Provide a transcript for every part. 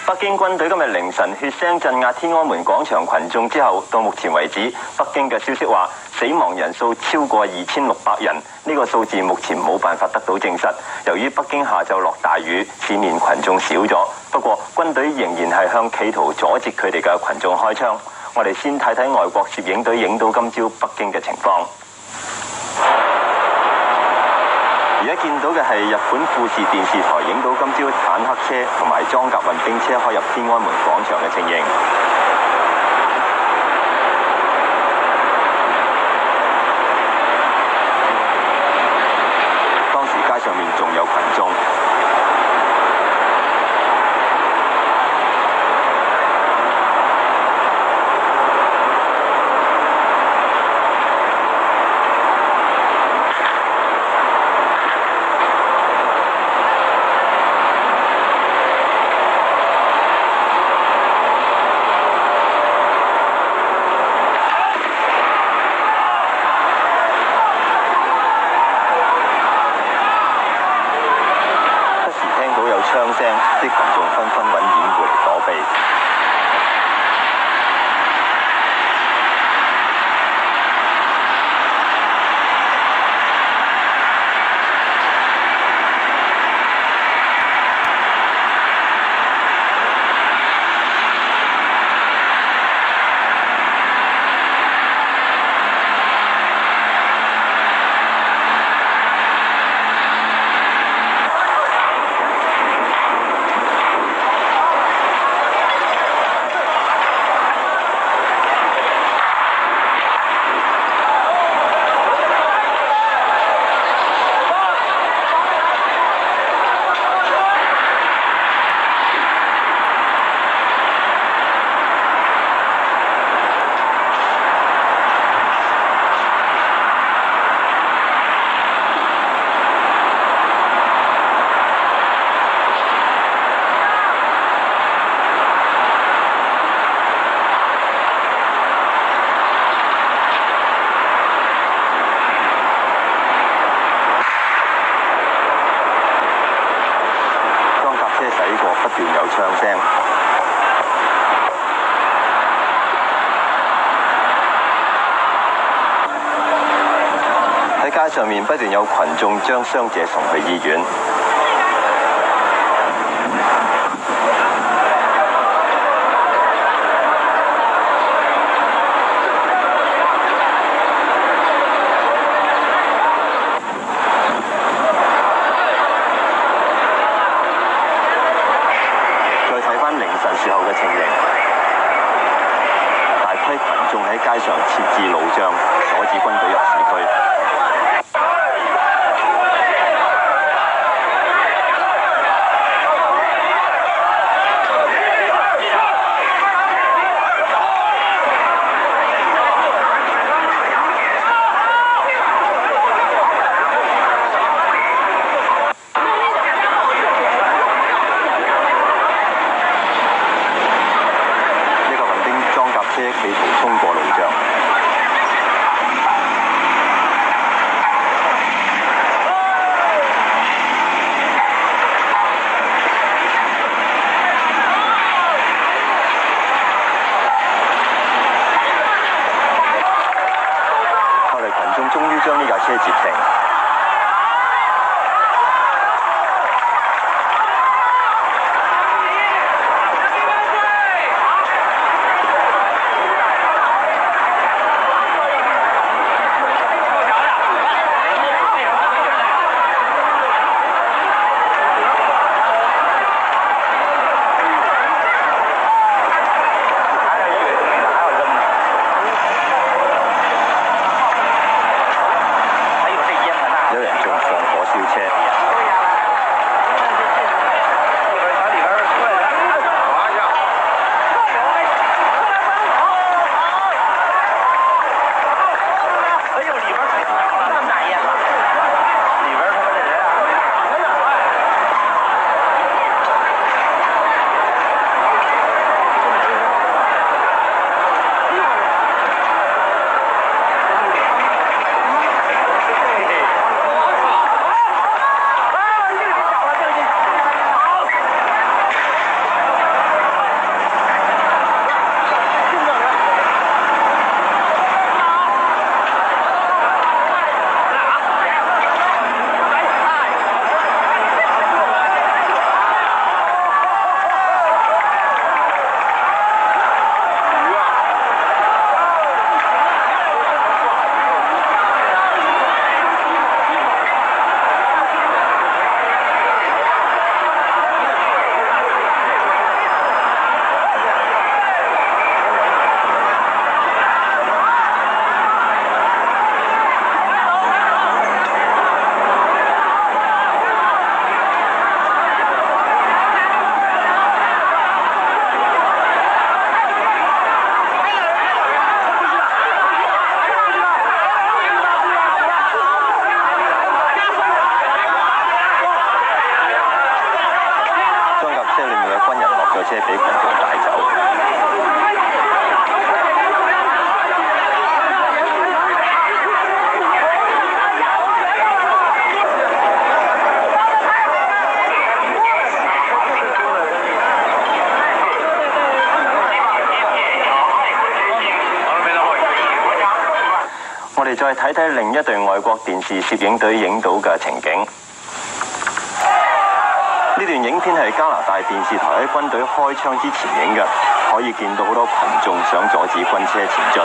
北京軍隊今日凌晨血腥鎮壓天安門廣場群眾之後，到目前為止，北京嘅消息話死亡人數超過2600人，呢個數字目前冇辦法得到證實。由於北京下晝落大雨，市面群眾少咗，不過軍隊仍然係向企圖阻截佢哋嘅群眾開槍。我哋先睇睇外國攝影隊影到今朝北京嘅情況。而家見到嘅係日本富士電視台影到今朝坦克車同埋裝甲運兵車開入天安門廣場嘅情形。當時街上面仲有群眾。槍聲，啲群眾紛紛揾掩護嚟躲避。不斷有槍聲，喺街上面不斷有群眾將傷者送去醫院。時候嘅情形，大批群眾喺街上設置路障，阻止軍隊入市區。企圖衝過路障。後來群眾終於將呢架車截停。我哋再睇睇另一隊外國電視攝影隊影到嘅情景。呢段影片係加拿大電視台喺軍隊開槍之前影嘅，可以見到好多群眾想阻止軍車前進。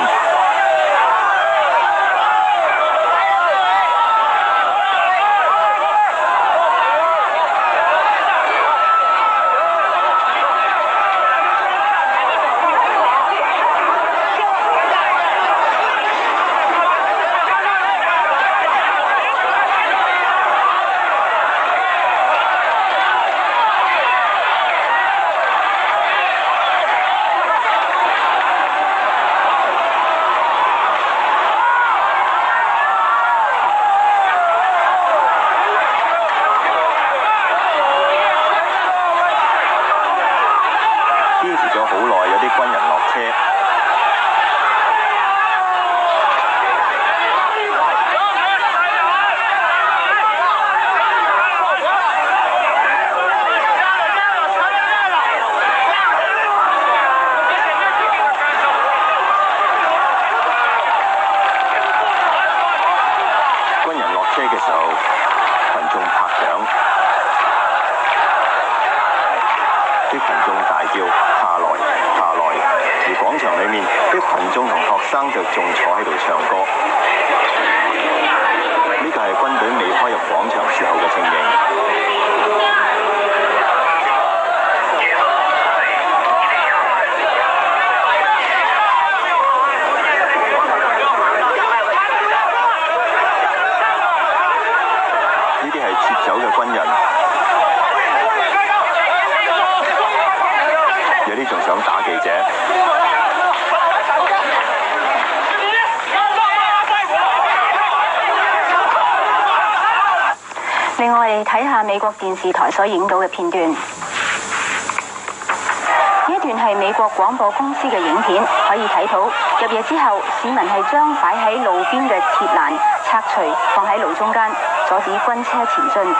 啲群眾大叫下來下來，而廣場裏面啲群眾同學生就仲坐喺度唱歌。呢個係軍隊未開入廣場時候嘅情形。呢啲係撤走嘅軍人。有啲仲想打記者。另外，我哋睇下美國電視台所影到嘅片段。呢一段係美國廣播公司嘅影片，可以睇到入夜之後，市民係將擺喺路邊嘅鐵欄拆除，放喺路中間，阻止軍車前進。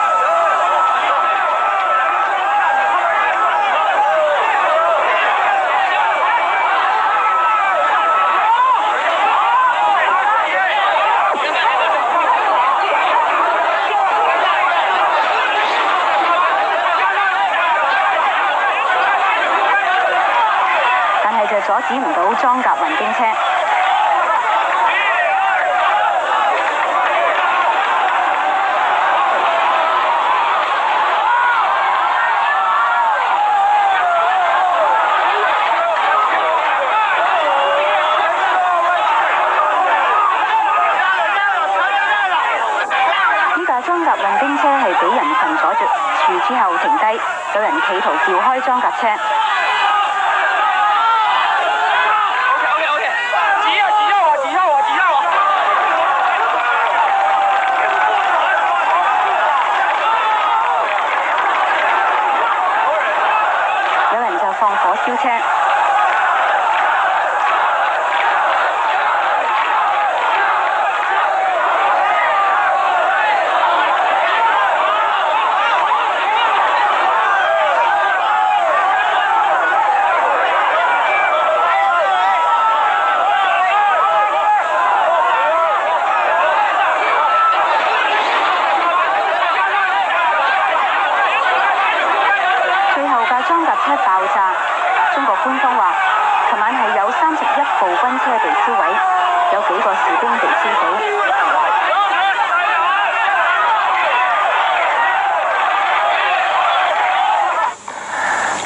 阻止唔到裝甲運兵車。呢架裝甲運兵車係俾人群阻住之後停低，有人企圖撬開裝甲車。放火燒車。最後架裝甲車爆炸。中國官方話，琴晚係有31部軍車被燒毀，有幾個士兵被燒死。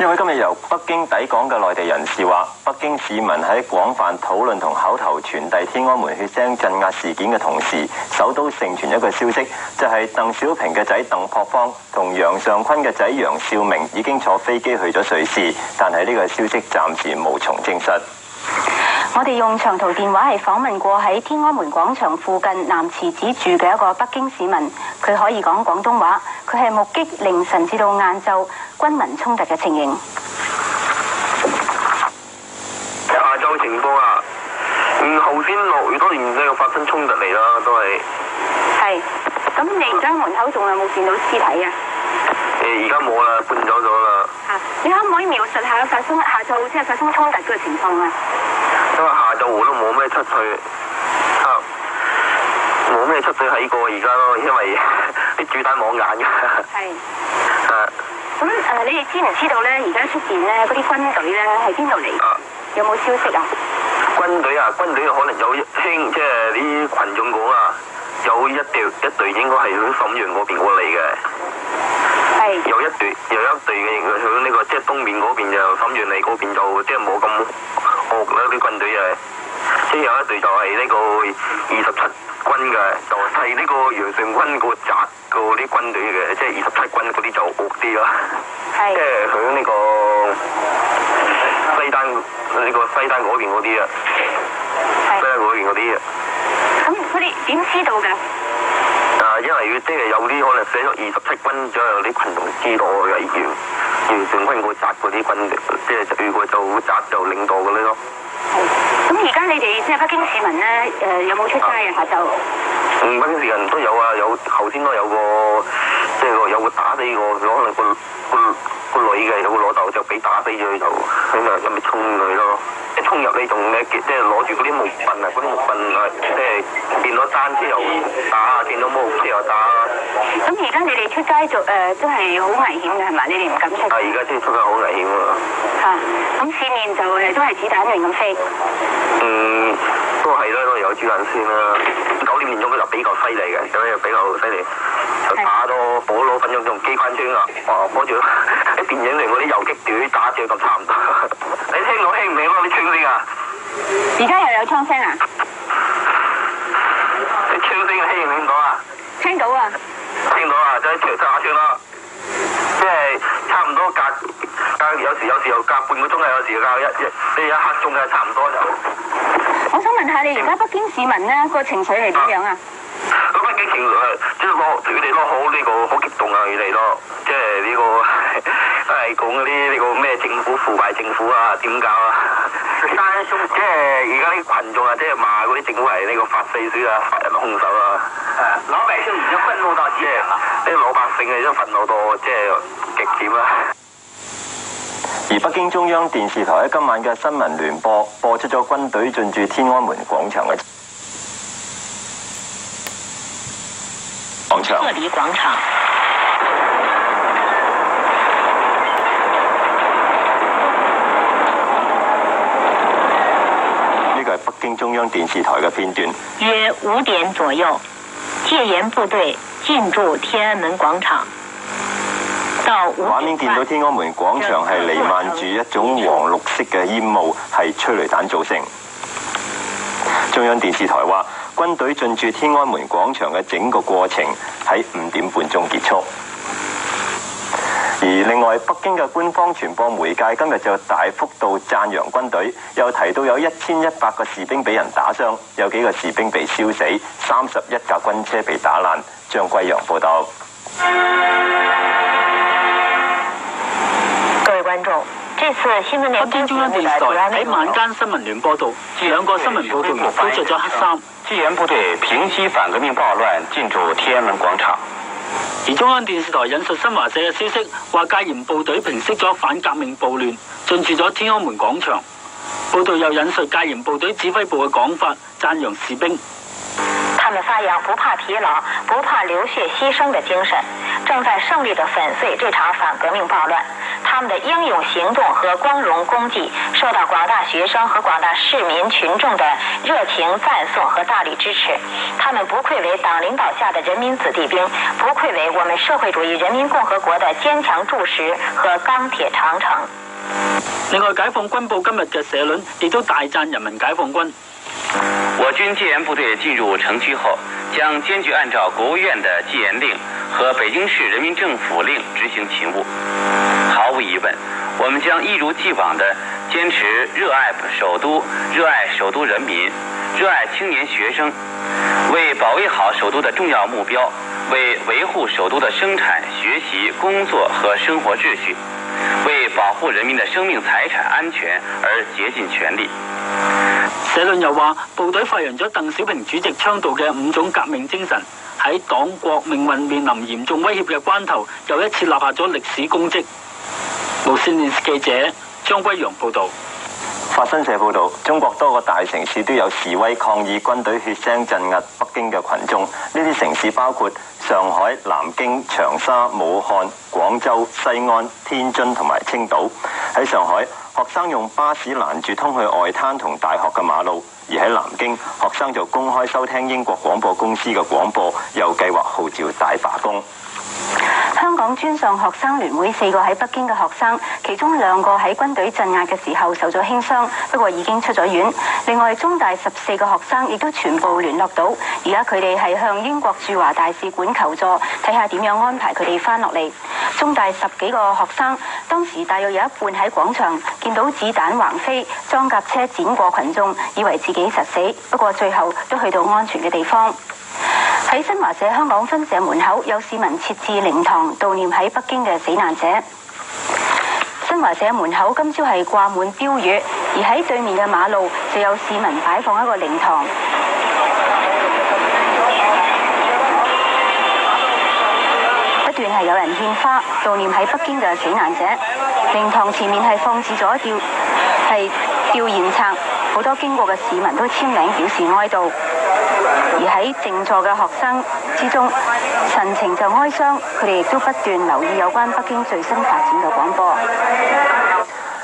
一位今日由北京抵港嘅內地人士話，北京市民喺廣泛討論同口頭傳遞天安門血腥鎮壓事件嘅同時，首都盛傳一個消息，就係鄧小平嘅仔鄧樸方同楊尚昆嘅仔楊兆明已經坐飛機去咗瑞士，但係呢個消息暫時無從證實。我哋用長途電話係訪問過喺天安門廣場附近南池子住嘅一個北京市民，佢可以講廣東話，佢係目擊凌晨至到晏晝軍民衝突嘅情形。下晝情況啊，後天落雨，當然都有發生衝突嚟啦，都係。係，咁你而家門口仲有冇見到屍體啊？而家冇啦，搬走咗啦。你可唔可以描述下下晝即係發生衝突嘅情況啊？因為下晝我都冇咩出去，係出水喺過而家咯，因為啲子彈冇眼㗎。係。咁你哋知唔知道咧？而家出邊咧嗰啲軍隊咧係邊度嚟？有冇消息啊？軍隊可能有聽即係啲群眾講啊，有一隊應該係響瀋陽嗰邊過嚟嘅。係。有一隊嘅響呢個即係東面嗰邊，就瀋陽嚟嗰邊就即係冇咁惡啦啲軍隊啊。即係有一隊就係呢個27軍嘅，就係呢個楊尚昆個宅個啲軍隊嘅，即係27軍嗰啲就惡啲咯。係。即係響呢個西單嗰邊嗰啲啊。係。西單嗰邊嗰啲啊。咁佢哋點知道㗎？因為即係有啲可能寫咗27軍，之後有啲群眾知道嘅楊尚昆個宅嗰啲軍，即係最個就宅就領導嘅咯。咁而家你哋即係北京市民咧，有冇出街啊？下晝？北京市民都有啊，有頭先都有個，即係有個打死個，可能個女嘅有個老豆就俾打死咗佢就，咁啊咁咪衝佢咯，即係衝入嚟仲咧，即係攞住嗰啲木棍啊，嗰啲木棍啊，即係見到單車又打，見到摩托車又打。咁而家你哋出街做都係好危險嘅係嘛？你哋唔敢出街。而家先出街好危險啊！咁市面就都係子彈亂咁飛。都係啦，都有子彈先啦。9點鐘就比較犀利嘅，咁樣比較犀利，就打到火爐分鐘用機關槍啊！哇，攞住喺電影嚟嗰啲游擊隊打仗咁差唔多。你聽到聽唔聽到啲槍聲啊？而家又有槍聲啊？啲槍聲聽唔聽到啊？聽到啊！聽到啊！就喺長沙槍啦，即係差唔多隔有時又隔半個鐘啊，有時隔一刻鐘啊，差唔多就。我想問下你而家北京市民咧個情緒係點樣啊？個北京情緒即係佢哋都好呢個好激動啊！佢哋咯，即係呢個都係講嗰啲呢個咩政府腐敗政府啊，點搞啊？即係而家啲群眾啊，即係罵嗰啲政府係呢個法西斯啊，殺人兇手啊！老百姓已經憤怒到極點啦！啲老百姓啊，都憤怒到即係極點啦！而北京中央電視台喺今晚嘅新聞聯播播出咗軍隊進駐天安門廣場嘅廣場。撤離廣場。呢個係北京中央電視台嘅片段。約5點左右，戒嚴部隊進駐天安門廣場。畫面見到天安門廣場係瀰漫住一種黃綠色嘅煙霧，係催淚彈造成。中央電視台話，軍隊進駐天安門廣場嘅整個過程喺5點半鐘結束。而另外，北京嘅官方傳播媒介今日就大幅度讚揚軍隊，又提到有1100個士兵俾人打傷，有幾個士兵被燒死，31架軍車被打爛。張歸陽報道。各位觀眾，這次新聞聯播北京中央電視台喺晚間新聞聯播度，2個新聞報道員都着咗黑衫。戒嚴部隊平息反革命暴亂，進駐天安門廣場。而中央電視台引述新華社嘅消息，話戒嚴部隊平息咗反革命暴亂，進駐咗天安門廣場。報道又引述戒嚴部隊指揮部嘅講法，讚揚士兵。他們發揚不怕疲勞、不怕流血犧牲的精神，正在勝利地粉碎這場反革命暴亂。他們的英勇行動和光榮功績受到廣大學生和廣大市民群眾的熱情讚頌和大力支持。他們不愧為黨領導下的人民子弟兵，不愧為我們社會主義人民共和國的堅強柱石和鋼鐵長城。另外，解放軍報今日嘅社論亦都大讚人民解放軍。我軍戒嚴部隊進入城區後，將堅決按照國務院的戒嚴令和北京市人民政府令執行勤務。毫無疑問，我們將一如既往地堅持熱愛首都、熱愛首都人民、熱愛青年學生，為保衛好首都的重要目標，為維護首都的生產、學習、工作和生活秩序，為保護人民的生命財產安全而竭盡全力。社論又話，部隊發揚咗鄧小平主席倡導嘅5種革命精神，喺黨國命運面臨嚴重威脅嘅關頭，又一次立下咗歷史功績。無線電視記者張歸陽報導。法新社報導，中國多個大城市都有示威抗議軍隊血腥鎮壓北京嘅群眾。呢啲城市包括上海、南京、長沙、武漢、廣州、西安、天津同埋青島。喺上海，學生用巴士攔住通去外灘同大學嘅馬路；而喺南京，學生就公開收聽英國廣播公司嘅廣播，又計劃號召大罷工。香港專上學生聯會4個喺北京嘅學生，其中2個喺軍隊鎮壓嘅時候受咗輕傷，不過已經出咗院。另外，中大14個學生亦都全部聯絡到，而家佢哋係向英國駐華大使館求助，睇下點樣安排佢哋翻落嚟。中大10幾個學生當時大約有一半喺廣場見到子彈橫飛，裝甲車輾過群眾，以為自己實死，不過最後都去到安全嘅地方。喺新華社香港分社門口，有市民設置靈堂悼念喺北京嘅死難者。新華社門口今朝係掛滿標語，而喺對面嘅馬路就有市民擺放一個靈堂。不斷係有人獻花悼念喺北京嘅死難者。靈堂前面係放置咗吊唁冊，好多經過嘅市民都簽名表示哀悼。而喺靜坐嘅學生之中，神情就哀傷，佢哋亦都不斷留意有關北京最新發展嘅廣播。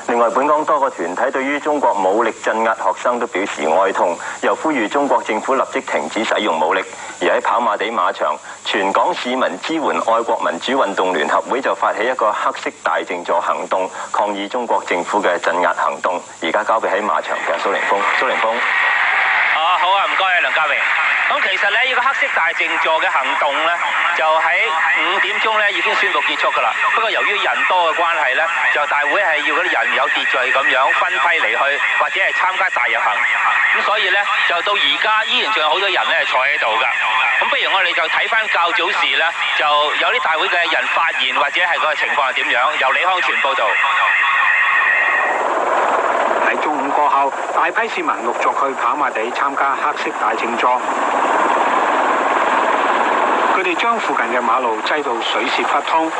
另外，本港多個團體對於中國武力鎮壓學生都表示哀痛，又呼籲中國政府立即停止使用武力。而喺跑馬地馬場，全港市民支援愛國民主運動聯合會就發起一個黑色大靜坐行動，抗議中國政府嘅鎮壓行動。而家交俾喺馬場嘅蘇凌峰。蘇凌峰。好啊，唔該啊，梁家榮。咁其實呢，呢個黑色大靜坐嘅行動呢，就喺5點鐘呢已經宣布結束㗎啦。不過由於人多嘅關係呢，就大會係要嗰啲人有秩序咁樣分批離去，或者係參加大遊行。咁所以呢，就到而家依然仲有好多人呢係坐喺度㗎。咁不如我哋就睇翻較早時呢，就有啲大會嘅人發言，或者係個情況係點樣，由李康全報導。喺中午過後，大批市民陸續去跑馬地參加黑色大靜坐。佢哋將附近嘅馬路擠到水泄不通，